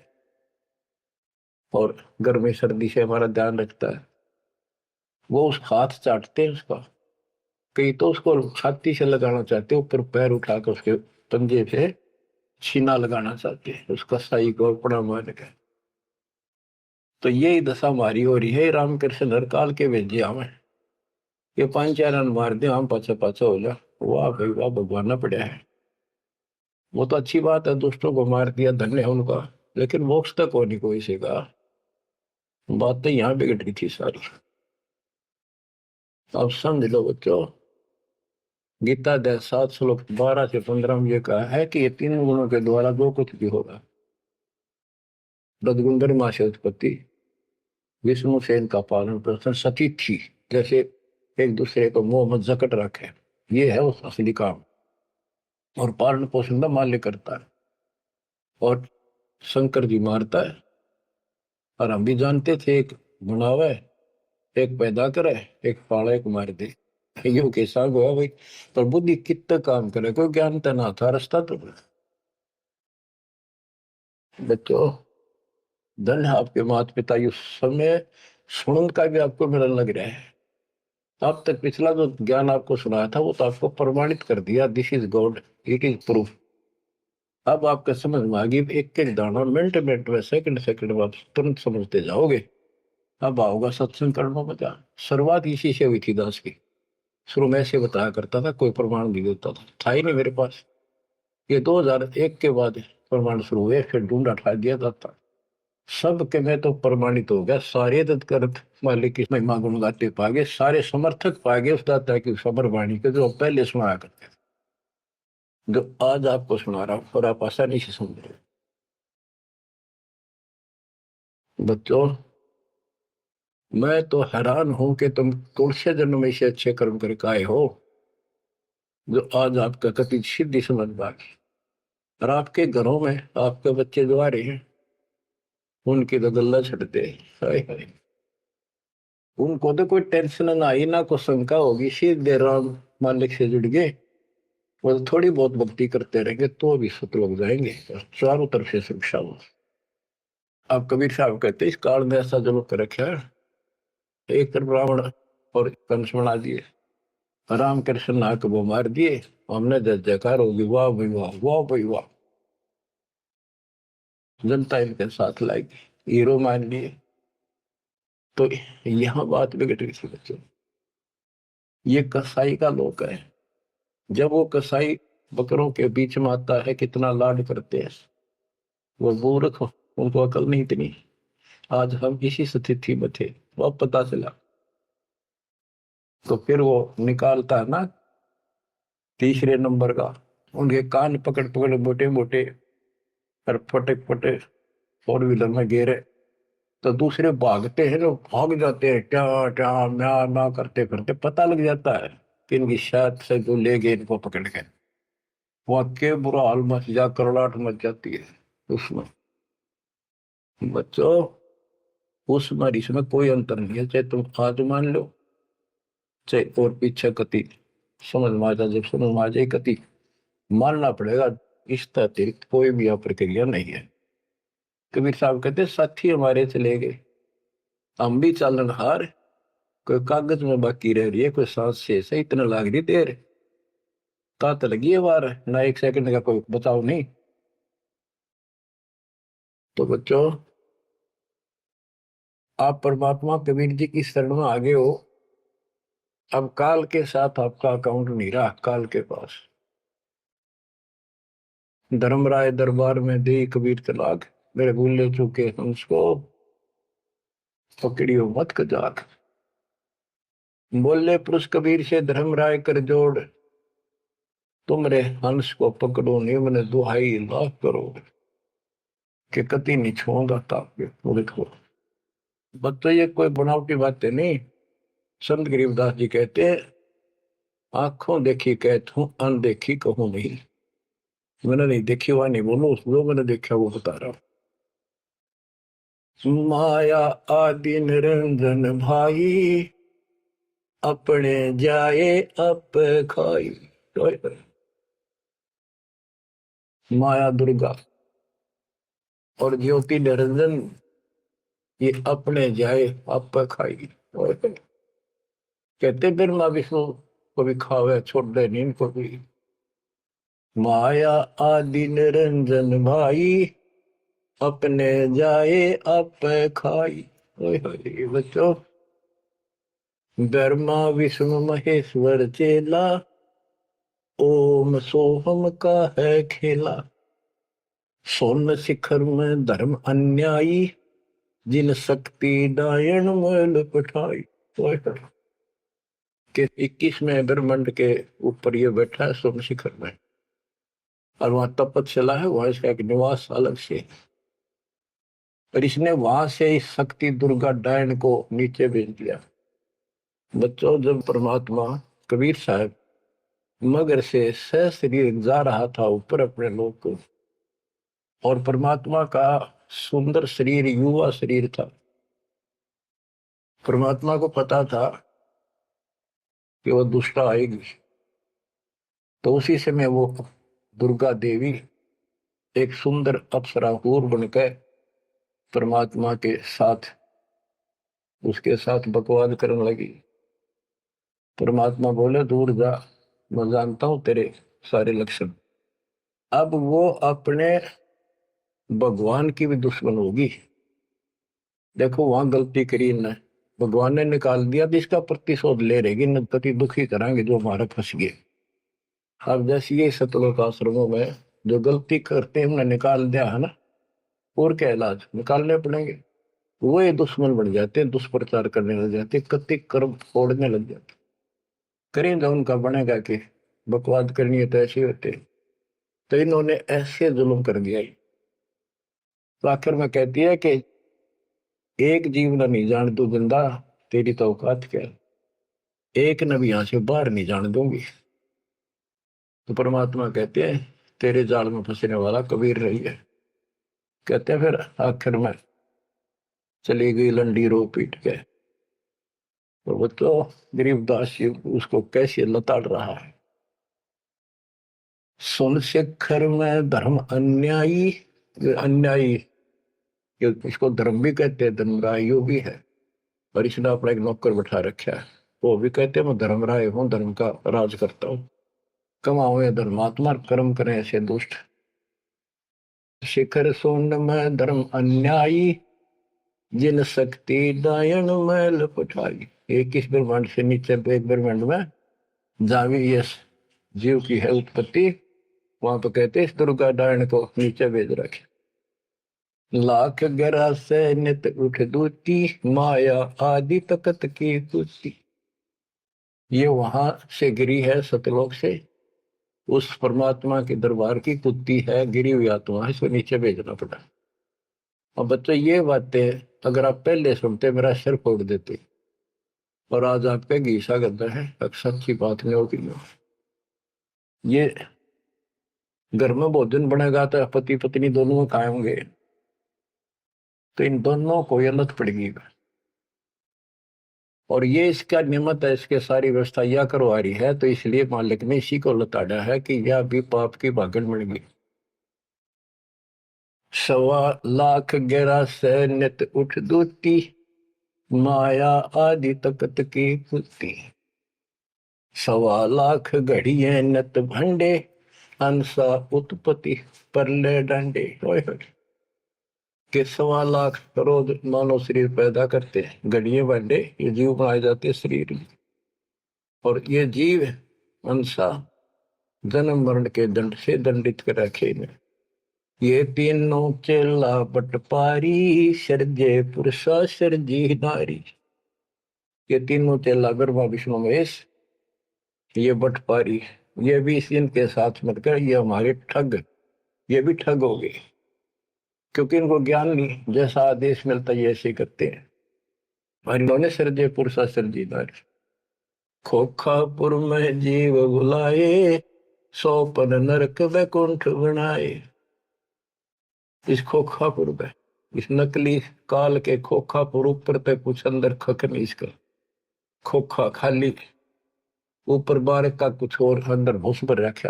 और गर्मी सर्दी से हमारा ध्यान रखता है। वो उस हाथ चाटते हैं उसका, कई तो उसको छाती से लगाना चाहते, ऊपर पैर उठाकर उसके पंजे से छीना लगाना चाहते हैं, उसका साई को अपना मान के। तो यही दशा हमारी हो रही है। रामकृष्ण हर काल के भेजे हमें, ये 5-4 रन मार दे, हम पाछा पाछा हो जा, वाह भाई वाह, भगवान ना पड़ा है। वो तो अच्छी बात है, दुष्टों को मार दिया, धन्य है उनका, लेकिन मोक्ष तक हो नहीं कोई से का। बात तो यहाँ बिगड़ रही थी सारी। अब समझ लो बच्चों, गीता अध्याय 7 श्लोक 12 से 15 में ये कहा है कि ये 3 गुणों के द्वारा जो कुछ भी होगा, रजगुंदर मां से उत्पत्ति, विष्णु से इनका पालन पोषण, सती थी, जैसे एक दूसरे को मोह मत जकट रखे, ये है उस असली काम। और पालन पोषण का माल्य करता है, और शंकर जी मारता है। और हम भी जानते थे, एक बनावे, एक पैदा करे, एक पाले, एक मार दे, यो कैसा हुआ भाई। पर बुद्धि कितना काम करे, कोई ज्ञान तो ना था, रास्ता तो। बच्चों, धन है आपके माता पिता, इस समय सुनन का भी आपको मिलने लग रहा है। अब तक पिछला जो ज्ञान आपको सुनाया था, वो तो आपको प्रमाणित कर दिया, this is God, it is proof. अब आपका समझ में आ गई, एक एक दाना मिनट मिनट में, सेकंड सेकंड में आप तुरंत समझते जाओगे। अब आओगा सत्संग करने में क्या। शुरुआत इसी से हुई थी दास की। शुरू में ऐसे बताया करता था, कोई प्रमाण नहीं देता था ही नहीं मेरे पास। ये 2001 के बाद प्रमाण शुरू हुए, फिर ढूंढा ठा दिया जाता। सब के में तो प्रमाणित हो गया, सारे तत्कर्त मालिक की महिमा गुण गाते पागे, सारे समर्थक पागे उस दाता की सबर वाणी के, जो पहले सुनाया करते थे, जो आज आपको सुना रहा हूं, और आप आसानी से समझ रहे हो। बच्चों, मैं तो हैरान हूं कि तुम तुलसी जन्म में से अच्छे कर्म करके आए हो, जो आज आपका कति सिद्धि समझ पागे। और आपके घरों में आपके बच्चे जो आ रहे हैं, उनकी तो गल्ला छटते, हाय हाय। उनको तो कोई टेंशन ना आई, ना कोई शंका होगी, सीधे राम मालिक से जुड़ गए, वो तो थोड़ी बहुत भक्ति करते रहेंगे तो भी सतलोक जाएंगे, और चारों तरफ से सुरक्षा हो। अब कबीर साहब कहते इस काल में ऐसा जुल्म कर रखा है, एक तरफ रावण और कंस बना दिए, राम कृष्ण नाक वो मार दिए, हमने जय जयकार होगी, वाह भाई वाह, वाह भाई वाह। जनता इनके साथ लाएगी, हीरो मान लिए। तो यहाँ बात बिगड़ रही थी बच्चों। ये कसाई का लोक है। जब वो कसाई बकरों के बीच में आता है, कितना लाड करते हैं, वो मूर्ख, उनको अकल नहीं इतनी। आज हम इसी स्थिति में थे, वो अब पता चला। तो फिर वो निकालता है ना तीसरे नंबर का, उनके कान पकड़ पकड़ मोटे मोटे, और फटक फटे 4 व्हीलर में घेरे। तो दूसरे भागते हैं, लोग भाग जाते हैं, क्या क्या म्या म्या करते करते, पता लग जाता है कि इनकी शायद से जो ले गए इनको पकड़ के। वाक्य बुरा हाल मच जा, करड़ाहट मच जाती है उसमें। बच्चों, उसमें और इसमें कोई अंतर नहीं है, चाहे तुम आज मान लो, चाहे और पीछे कति समझ में आ जाए, जब समझ में आ जाए कति मानना पड़ेगा। इस अतिरिक्त कोई भी यहाँ प्रक्रिया नहीं है। कबीर साहब कहते साथी हमारे चले गए, हम भी चालन हार, कोई कागज में बाकी रह रही है, कोई सांस से इतना लाग रही देर, तात लगी है वार, ना एक सेकंड का कोई बचाव नहीं। तो बच्चों, आप परमात्मा कबीर जी की शरण में आगे हो। अब काल के साथ आपका अकाउंट नहीं रहा, काल के पास। धर्मराय दरबार में दे कबीर तलाक, मेरे भूले चुके हमको पकड़ियो मत कजाक। बोले पुरुष कबीर से धर्मराय कर जोड़, तुमरे हंस को पकड़ो निम्न दुहाई लाख करोड़, के कति नहीं छोड़ूंगा ताके पूरे को। बच्चों, ये कोई बनावटी बातें नहीं। संत गरीबदास जी कहते हैं, आंखों देखी कहता हूं, अनदेखी कहूं नहीं। मैंने नहीं देखी हुआ नहीं बोलो, जो मैंने देखा वो बता रहा हूं। माया आदि निरंजन भाई, अपने जाए अप खाई। माया दुर्गा और ज्योति निरंजन, ये अपने जाए अप खाई। कहते ब्रह्मा विष्णु को भी खावे, छोड़ दे नींद को भी। माया आदि निरंजन भाई, अपने जाए अप खाई। ओए होए बच्चों, ब्रह्मा विष्णु महेश्वर चेला, ओम सोहम का है खेला। सोन शिखर में धर्म अन्यायी, जिन शक्ति डायन मैल पठाई। ओए होए, कि 21वें ब्रह्मांड के ऊपर ये बैठा है सोम शिखर में, और वहां तपस्या है, वहां इसका एक निवास अलग से। और इसने वहां से इस शक्ति दुर्गा डायन को नीचे भेज दिया। बच्चों, जब परमात्मा कबीर साहब मगर से सशरीर जा रहा था ऊपर अपने लोक को, और परमात्मा का सुंदर शरीर युवा शरीर था, परमात्मा को पता था कि वो दुष्टा आएगी, तो उसी समय वो दुर्गा देवी एक सुंदर अप्सरा हूर बनकर परमात्मा के साथ, उसके साथ बकवाद करने लगी। परमात्मा बोले दूर जा, मैं जानता हूं तेरे सारे लक्षण। अब वो अपने भगवान की भी दुश्मन होगी। देखो वहां गलती करी न, भगवान ने निकाल दिया तो इसका प्रतिशोध ले रहेगी, न पति दुखी कराएंगे जो हमारे फंस गए। अब जैसे ये सतलोक आश्रमों में जो गलती करते हैं उन्हें निकाल दिया है ना, और क्या इलाज निकालने पड़ेंगे। वो ये दुश्मन बन जाते हैं, दुष्प्रचार करने लग जाते, कति कर्म फोड़ने लग जाते। करें तो उनका बनेगा कि बकवाद करनी है तो ऐसे होते। तो इन्होंने ऐसे जुल्म कर दिया। तो आखिर में कहती है कि एक जीव न नहीं जान तू जिंदा, तेरी तो औकात क्या, एक न भी यहां से बाहर नहीं जाने दूंगी। तो परमात्मा कहते हैं तेरे जाल में फंसने वाला कबीर रही है। कहते हैं फिर आखिर में चली गई लंडी रो पीट के। तो वो तो गरीबदास जी उसको कैसे लताड़ रहा है। सुन शिखर में धर्म अन्यायी, अन्यायी इसको धर्म भी कहते हैं, धर्मरायो भी है। और इसने अपना एक नौकर बैठा रखा है, वो भी कहते हैं मैं धर्मराय हूं, धर्म का राज करता हूं। कमाओ या धर्मात्मा, कर्म करें ऐसे दुष्ट। शिखर सोन में धर्म अन्यायी, जिन शक्ति दायन मैल पठाई। 21 ब्रह्मांड से नीचे एक ब्रह्मांड में जहां भी ये जीव की है उत्पत्ति, वहां पर कहते इस दुर्गा डायन को नीचे भेज रखे। लाख गरा से नित उठ दूती, माया आदि तकत की कुती। ये वहां से गिरी है सतलोक से, उस परमात्मा के दरबार की कुत्ती है, गिरी हुई आत्मा, इसको नीचे भेजना पड़ा। अब बच्चों ये बातें अगर आप पहले सुनते मेरा सिर फोड़ देते, और आज आपके घीसा गद्दा है, अक्सर अच्छी बात नहीं होगी। ये घर में भोजन बनेगा तो पति पत्नी दोनों खाएंगे, तो इन दोनों को ये लत पड़ेगी। और ये इसका निमित्त है, इसके सारी व्यवस्था यह करवा रही है, तो इसलिए मालिक ने इसी को लताड़ा है कि यह भी पाप की भागन बन गई। 1.25 लाख गहरा से नित उठ दूती, माया आदि तकत की पुती। 1.25 लाख घड़िए नत भंडे, अंसा उत्पत्ति परले डंडे। कि 1.25 लाख करोड़ मानव शरीर पैदा करते हैं, घड़िए भंडे ये जीव बनाए जाते हैं शरीर में। और ये जीव अंसा जन्म मरण के दंड से दंडित कर रखे ने। ये तीनों चेला बटपारी, सर्जे पुरुषा सर्जी नारी। ये तीनों चेला ब्रह्मा विष्णु महेश, ये बटपारी, ये भी इनके साथ मिलकर ये हमारे ठग, ये भी ठग हो गए, क्योंकि इनको ज्ञान नहीं, जैसा आदेश मिलता है ऐसे करते हैं। और इन्होंने सर्जे पुरुषा सर्जी नारी। खोखापुर में जीव बुलाए, 100 नरक वैकुंठ बनाए। इस खोखापुर में, इस नकली काल के खोखापुर ऊपर पे कुछ अंदर खक नहीं, इसका खोखा खाली, ऊपर बारक का कुछ और अंदर भूस पर रखा।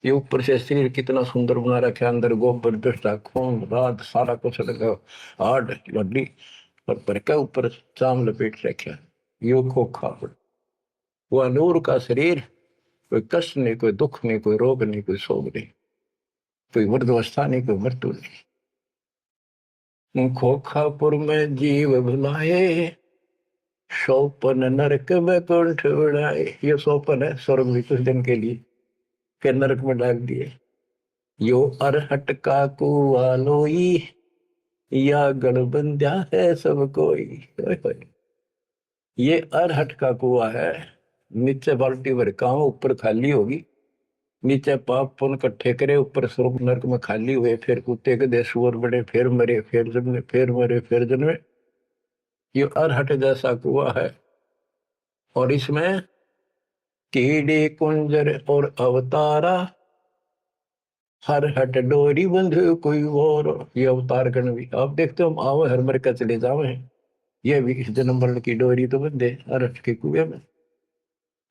ये ऊपर से शरीर कितना सुंदर बना रखा, अंदर गोबर दस्ता खून रात सारा कुछ लगा, हार्ड हड्डी पर क्या ऊपर चाम लपेट रखा। यो खोखापुर, वो नूर का शरीर, कोई कष्ट नहीं, कोई दुख नहीं, कोई रोग नहीं, कोई शोक नहीं, कोई वृद्धावस्था नहीं, कोई मृत्यु नहीं। खोखापुर में जीव भुलाए, सोपन नरक में कुंठ उड़ाए। ये सोपन है स्वर्ग भी कुछ दिन के लिए, फिर नरक में डाल दिए। यो अरहट का कुआ लोई, या गणबंध्या है सब कोई। ओए होए। ये अरहट का कुआ है, नीचे बाल्टी भर का ऊपर खाली होगी। नीचे पाप पुण्य इकट्ठे करे, ऊपर स्वर्ग नरक में खाली हुए, फिर कुत्ते गधे सुअर बड़े, फिर मरे, फिर जन्मे, फिर मरे, फिर जन्मे। ये अरहट जैसा कुआ है। और इसमें कीड़े कुंजर और अवतारा, हर हट डोरी बंधु कोई और। ये अवतार गण भी आप देखते हो, आओ हर मर का चले जावे। ये भी इस जन्म मरण की डोरी तो बंधे अरहट के कुएं में।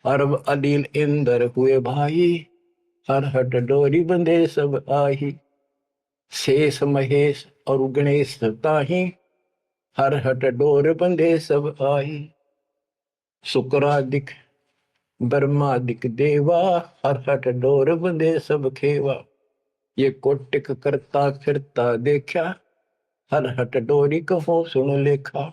अरब अनिल इंद्र हुए भाई, हर हट डोरी बंधे सब आही। शेष महेश और गणेश ताही, हर हट डोर बंधे सब आही। शुक्रादिक ब्रह्मादिक देवा, हर हट डोर बंधे सब खेवा। ये कोटिक करता फिरता देखा, हर हट डोरी कहो सुन लेखा।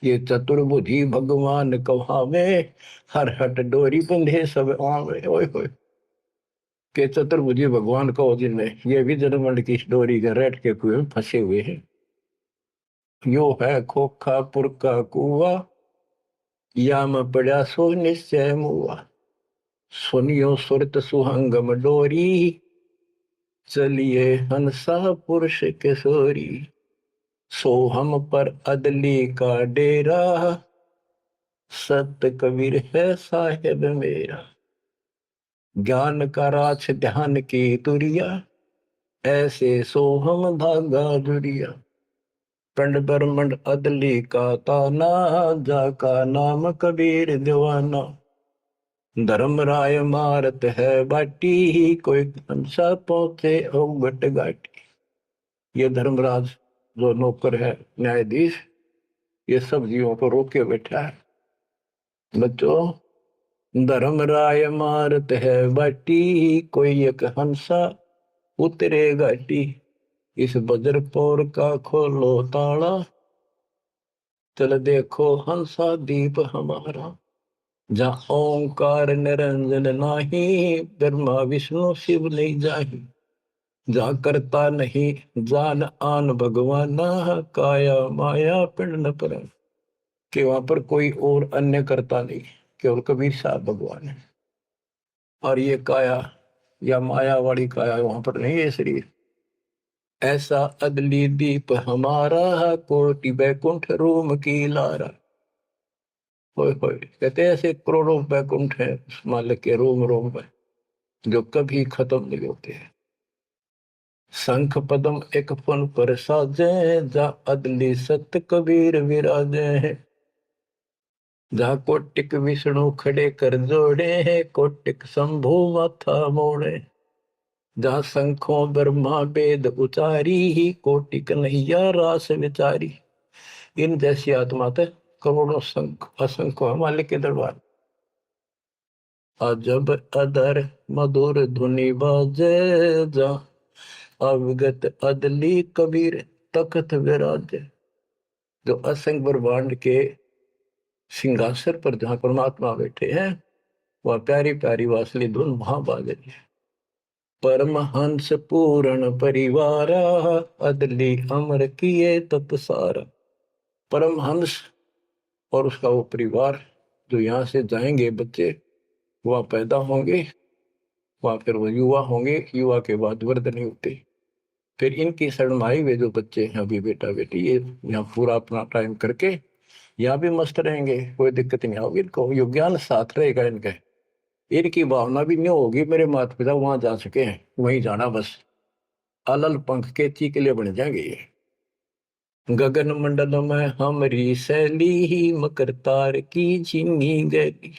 ये चतुर्बुद्धि भगवान कहावे, हर हट डोरी बंधे सब आवे। ओए होए। के चतुर्भुजी भगवान कहो जिनमें, ये भी जन्मंड की डोरी के रेट के कुएं में फंसे हुए हैं। यो है खोखापुर का कुआ, या में पड़ा सो निश्चय मुआ। सुनियो सुरत सुहंगम डोरी, चलिए हंसा पुरुष किशोरी। सो हम पर अदली का डेरा, सत कबीर है साहेब मेरा। ज्ञान का राछ ध्यान की तुरिया, ऐसे सो हम धागा जुरिया। पंड ब्रह्मंड अदली का ताना, जाका नाम कबीर दीवाना। धर्म राय मारत है बाटी, कोई हमसा पहुंचे अवगट घाटी। ये धर्मराज जो नौकर है न्यायाधीश, ये सब जीवों को रोके बैठा है। बच्चों, धर्म राय मारत है बाटी, कोई एक हंसा उतरे घाटी। इस बजरपोर का खोलो ताला, चल देखो हंसा दीप हमारा। जहाँ ओंकार निरंजन नाही, ब्रह्मा विष्णु शिव नहीं जाही। जा करता नहीं जान आन भगवाना, काया माया पिंड न पर। कि वहां पर कोई और अन्य करता नहीं, केवल कबीर साहब भगवान है। और ये काया या माया वाली काया वहां पर नहीं है शरीर। ऐसा अदली दीप हमारा, कोटि बैकुंठ रूम की लारा। होय होय। कहते हैं ऐसे करोड़ों बैकुंठ है उस मालिक के रोम रोम में, जो कभी खत्म नहीं होते हैं। शंख पदम एक फन पर साजे, जा अदली सत कबीर विराजे हैं। जहाँ कोटिक विष्णु खड़े कर जोड़े हैं, कोटिक शंभु माथा मोड़े। जहाँ शंखों ब्रह्मा वेद उचारी, ही कोटि कन्हैया रास विचारी। इन जैसी आत्मा थे करोड़ों शंख असंख्य मालिक के दरबार। अजब अदर मधुर धुनि बाजे, जा अवगत अदली कबीर तखत विराजे। जो असंख्य ब्रह्मांड के सिंहासन पर जहाँ परमात्मा बैठे हैं, वह प्यारी प्यारी वासली धुन वहां बाज रही है। परमहंस पूर्ण परिवारा, अदली अमर किए तपसारा। परमहंस और उसका वो परिवार, जो यहाँ से जाएंगे बच्चे, वह पैदा होंगे, वह फिर वो युवा होंगे, युवा के बाद वृद्ध नहीं होते। फिर इनकी शरणमाई वे जो बच्चे हैं अभी बेटा बेटी, ये यहाँ पूरा अपना टाइम करके यहाँ भी मस्त रहेंगे, कोई दिक्कत नहीं होगी इनको। यो ज्ञान साथ रहेगा इनका। इनकी भावना भी नहीं होगी मेरे माता पिता वहां जा चुके हैं, वहीं जाना बस। अलल पंख के चीकले बन जाएंगे ये। गगन मंडल में हमरी शैली, ही मकर तार की चीनी गैली।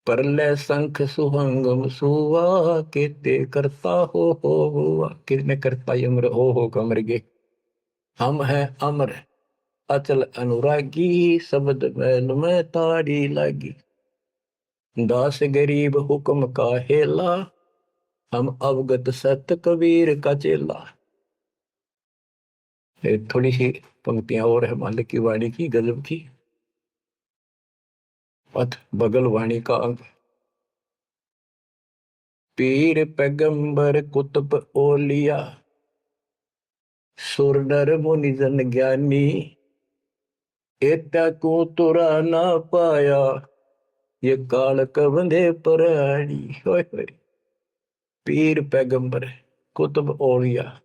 परलय शंख सुहंगम सुवा, केते करता हो हुआ। कितने करता अमर हो कमर गे। हम हैं अमर अचल अनुरागी, शब्द मैल में तारी लागी। दास गरीब हुक्म का हेला, हम अवगत सत कबीर का चेला। थोड़ी सी पंक्तियां और है मालिक की वाणी की गजब की। पथ बगल वाणी का अंग। पीर पैगंबर कुतुब ओलिया, सुर नर मुनि जन ज्ञानी, एता को तुरा ना पाया, ये काल कबंधे परानी। होय होय। पीर पैगंबर कुतुब ओलिया,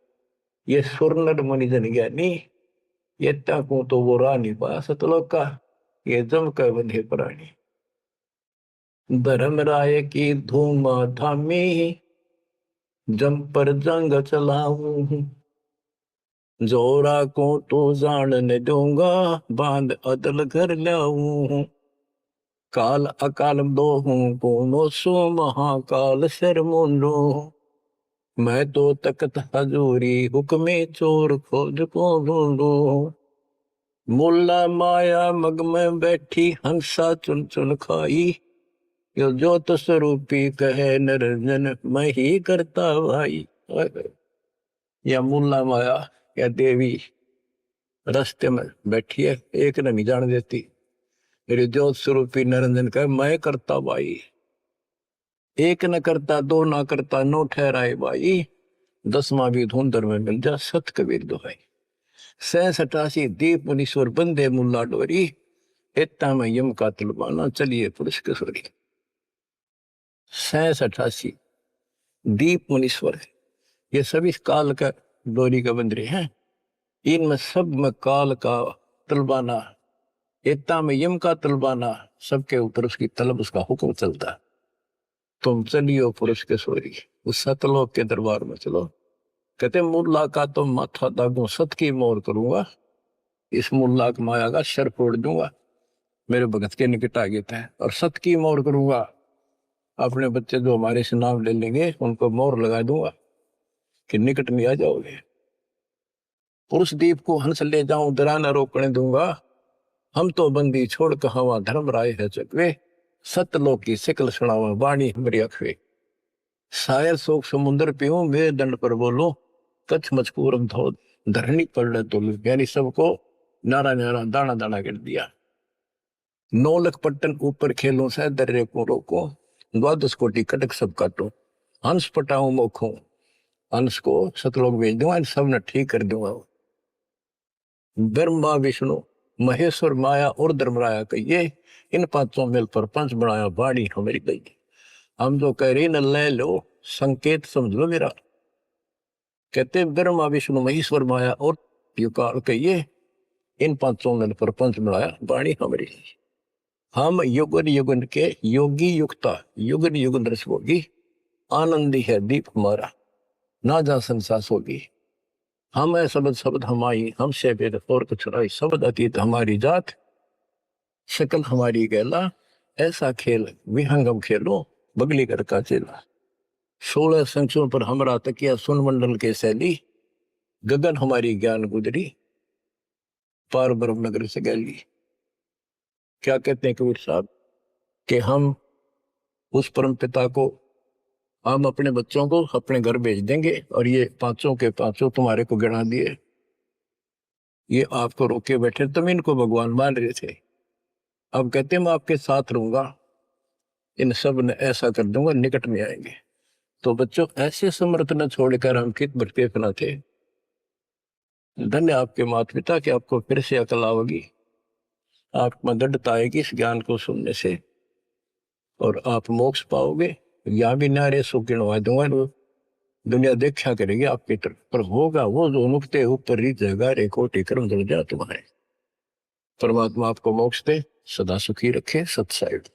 ये सुर नर मुनि जन ज्ञानी, एता को तो वो रानी पा सतलोक का, ये जम कर बंधे परानी। धर्मराय की धूम थामी, जम पर जंग चलाऊं, जोरा को तो जानने दूंगा, बांध अदल कर लाऊं। काल अकाल दो हूं कोनो सो, महाकाल सर मुंडो, मैं तो तकत हजूरी हुक्मे चोर खोज को ढूंढो। मुल्ला माया मग में बैठी, हंसा चुन चुन खाई, यो ज्योत स्वरूपी कहे निरंजन, मैं ही करता भाई। या मुल्ला माया या देवी रास्ते में बैठी है, एक ने नहीं जान देती। मेरे ज्योत स्वरूपी निरंजन कहे मैं करता भाई। एक न करता दो ना करता, नो ठहराए भाई, 10वां भी धुंधर में मिल जा सत कबीर दुहाई। 67 दीप मुनीश्वर बंदे मुल्ला डोरी, इतना में यम का तलबाना चलिए पुरुष किशोरी। 67 दीप मुनीश्वर है, ये सभी काल का डोरी का बंदरे हैं। इनमें सब में काल का तलबाना, इतना में यम का तलबाना, सबके ऊपर उसकी तलब, उसका हुक्म चलता। तुम चलियो पुरुष किशोरी, उस सतलोक के दरबार में चलो। कहते मुल्ला का तो माथा दागू, सत की मोर करूंगा, इस मुल्ला की माया का सर फोड़ दूंगा, मेरे भगत के निकट आ गए थे। और सत की मोर करूंगा, अपने बच्चे जो हमारे से नाम ले लेंगे उनको मोर लगा दूंगा कि निकट में आ जाओगे। पुरुष दीप को हंस ले जाऊं, दरा न रोकने दूंगा, हम तो बंदी छोड़ कहावा धर्म राय है चकवे, सतलोक की सिकल सुनावा वाणी हमारी अखवे। शायर शोक समुद्र पीऊं, मेरे दंड पर बोलो, कच्छ मचकूरम धो धरनी पर तो, यानी सबको नारा नारा दाना दाना कर दिया। 9 लख पट्टन ऊपर खेलों से दर्रे को रोको, 12 कोटि कटक सब काटो, हंस पटाऊं मोखों, हंस को सतलोक भेज दूंगा, सब ने ठीक कर दूंगा। ब्रह्मा विष्णु महेश्वर माया और धर्मराया कहिए, इन पांचों मिल पर पंच बनाया वाणी हमारी गई। हम जो कह रही न ले लो, संकेत समझ लो मेरा। कहते ब्रह्मा विष्णु महेश्वर माया और युकाल कहिए, इन पांचों मिल पर पंच बनाया वाणी हमारी। हम युगन युगन के योगी युक्ता, युगन युगन रस होगी, आनंदी है दीप हमारा, ना जा संसास होगी। हम है शब्द शब्द हमारी, हमसे भेद और कुछ नहीं, शब्द अतीत हमारी जात, शकल हमारी गैला, ऐसा खेल विहंगम खेलो, बगली कर का चेला। 16 संख्यों पर हमरा तकिया, सुन मंडल के शैली, गगन हमारी ज्ञान गुजरी, पार ब्रह्म नगर से गैली। क्या कहते हैं कबीर साहब कि हम उस परम पिता को, हम अपने बच्चों को अपने घर भेज देंगे, और ये पांचों के पांचों तुम्हारे को गिना दिए, ये आपको रोके बैठे, तुम इनको भगवान मान रहे थे। अब कहते मैं आपके साथ रहूंगा, इन सब ने ऐसा कर दूंगा, निकट में आएंगे। तो बच्चों ऐसे समर्थ न छोड़कर हम कित भटके फना थे। धन्य आपके माता पिता कि आपको फिर से अकल आओगी, आपको दृढ़ता आएगी इस ज्ञान को सुनने से, और आप मोक्ष पाओगे। यहाँ भी नारे सो गिनवा दूंगा, दुनिया देखा करेगी आपकी तरफ, पर होगा वो जो नुकते ऊपर रीत जगह रे कोटि कर्म जल जा तुम्हारे। परमात्मा आपको मोक्ष दे, सदा सुखी रखे। सत्साइड।